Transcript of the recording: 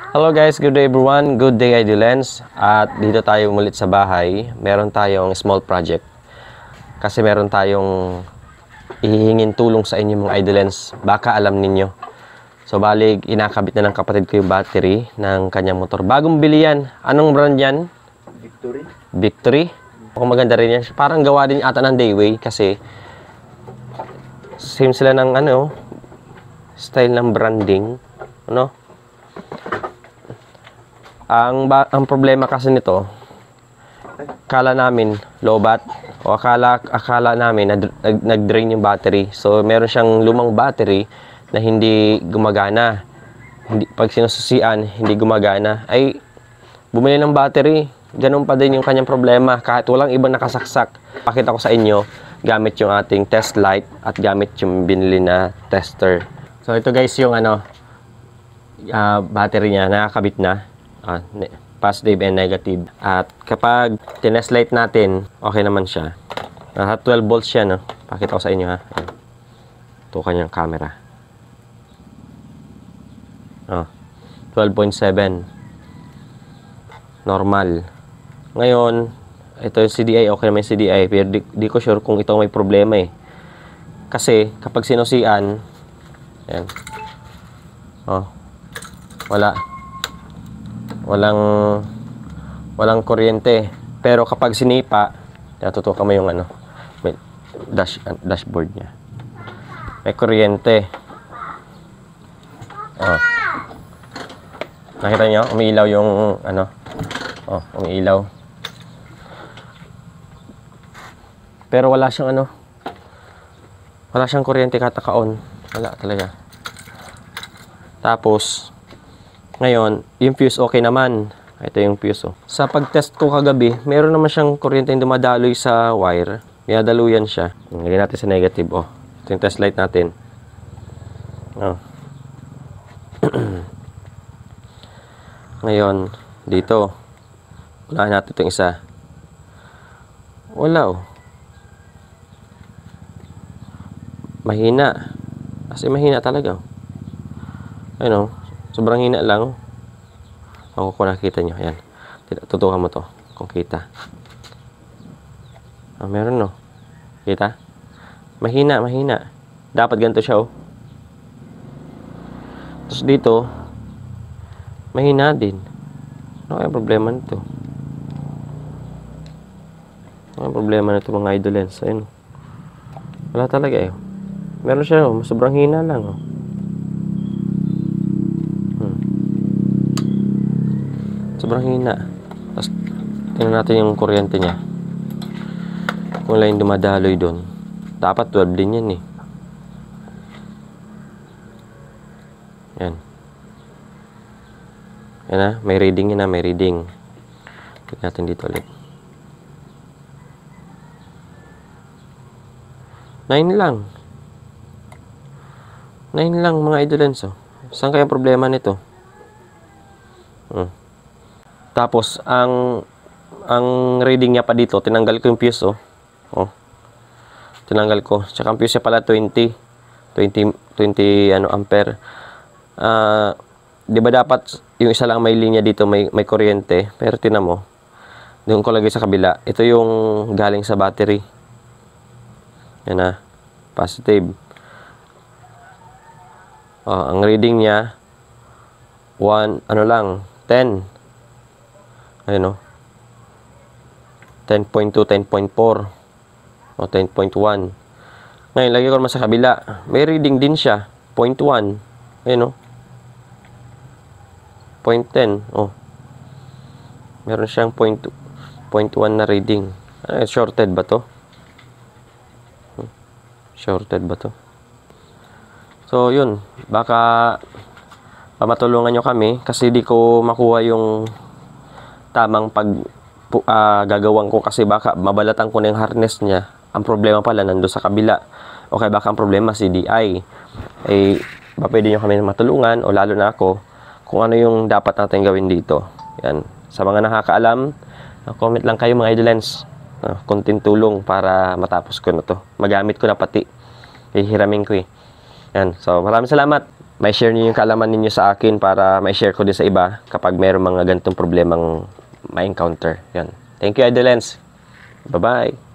Hello guys, good day everyone. Good day Idolens. At dito tayo ulit sa bahay. Meron tayong small project. Kasi meron tayong ihihingin tulong sa inyo mga Idolens. Baka alam ninyo. So balig, inakabit na ng kapatid ko yung battery ng kanyang motor. Bagong bili yan. Anong brand yan? Victory. Victory. Kung maganda rin yan. Parang gawa din ata ng Dayway kasi same sila ng style ng branding. Ano? Ang problema kasi nito, akala namin low-bat o akala namin nag-drain yung battery. So meron siyang lumang battery na hindi gumagana. Pag sinususian, hindi gumagana. Ay bumili ng battery. Ganun pa din yung kanyang problema kahit walang ibang nakasaksak. Pakita ko sa inyo gamit yung ating test light at gamit yung binili na tester. So ito guys yung battery niya, nakakabit na. Positive and negative. At kapag tinest light natin, okay naman siya. 12 volts siya, no? Pakita ko sa inyo, ha? Ito kanyang camera. 12.7. Normal. Ngayon, ito yung CDI, okay naman yung CDI, pero di ko sure kung ito may problema eh. Kasi, kapag sinusian, ayan. Walang kuryente. Pero kapag sinipa, natutukan mo yung dashboard niya. May kuryente. Nakita niyo? Umiilaw yung umiilaw. Pero wala siyang wala siyang kuryente katakaon. Wala talaga. Tapos ngayon, yung fuse okay naman. Ito yung fuse. Sa pag-test ko kagabi, meron naman siyang kuryente yung dumadaloy sa wire. Minadaluyan siya. Lagyan natin sa negative. Ito yung test light natin. Ngayon, dito. Unahin natin itong isa. Wala Mahina. Kasi mahina talaga. Ayun sobrang hina lang. Kung nakita nyo. Ayan. Tutukan mo to. Kung kita. Meron Kita? Mahina. Dapat ganito siya Tapos dito, mahina din. Ano kaya problema nito? Ano problema nito mga Idolens? Ayun. Wala talaga Meron siya sobrang hina lang Sobrang hina. Tapos, tingnan natin yung kuryente niya. Kung wala yung dumadaloy doon. Dapat 12 din yan Yan. Yan may reading yan may reading. Tingnan natin dito ulit. 9 lang. 9 lang mga Idolens Saan kaya problema nito? Tapos, ang reading niya pa dito, tinanggal ko yung fuse, Tinanggal ko. Tsaka ang fuse niya pala 20 ampere. Di ba dapat yung isa lang may linya dito, may kuryente. Pero tinan mo, doon ko lagay sa kabila. Ito yung galing sa battery. Yan positive. Ang reading niya, 10. Ayun 10.2, 10.4 o 10.1. Ngayon, lagay ko naman sa kabila. May reading din siya. 0.1. Ayun 0.10. Meron siyang 0.1 na reading. Shorted ba to? Shorted ba to? So, yun. Baka pamatulungan nyo kami kasi di ko makuha yung tamang gagawin ko kasi baka mabalatan ko na yung harness niya. Ang problema pala nando sa kabila. Okay, baka ang problema CDI. Ba pwede nyo kami matulungan o lalo na ako kung ano yung dapat natin gawin dito. Yan. Sa mga nakakaalam, comment lang kayo mga Idolens. Konting tulong para matapos ko na to. Magamit ko na pati. Hihiramin ko Yan. So, maraming salamat. may share niyo yung kaalaman ninyo sa akin para may share ko din sa iba kapag mayroong mga ganitong problemang ma-encounter. Yan. Thank you, Idolens. Bye-bye.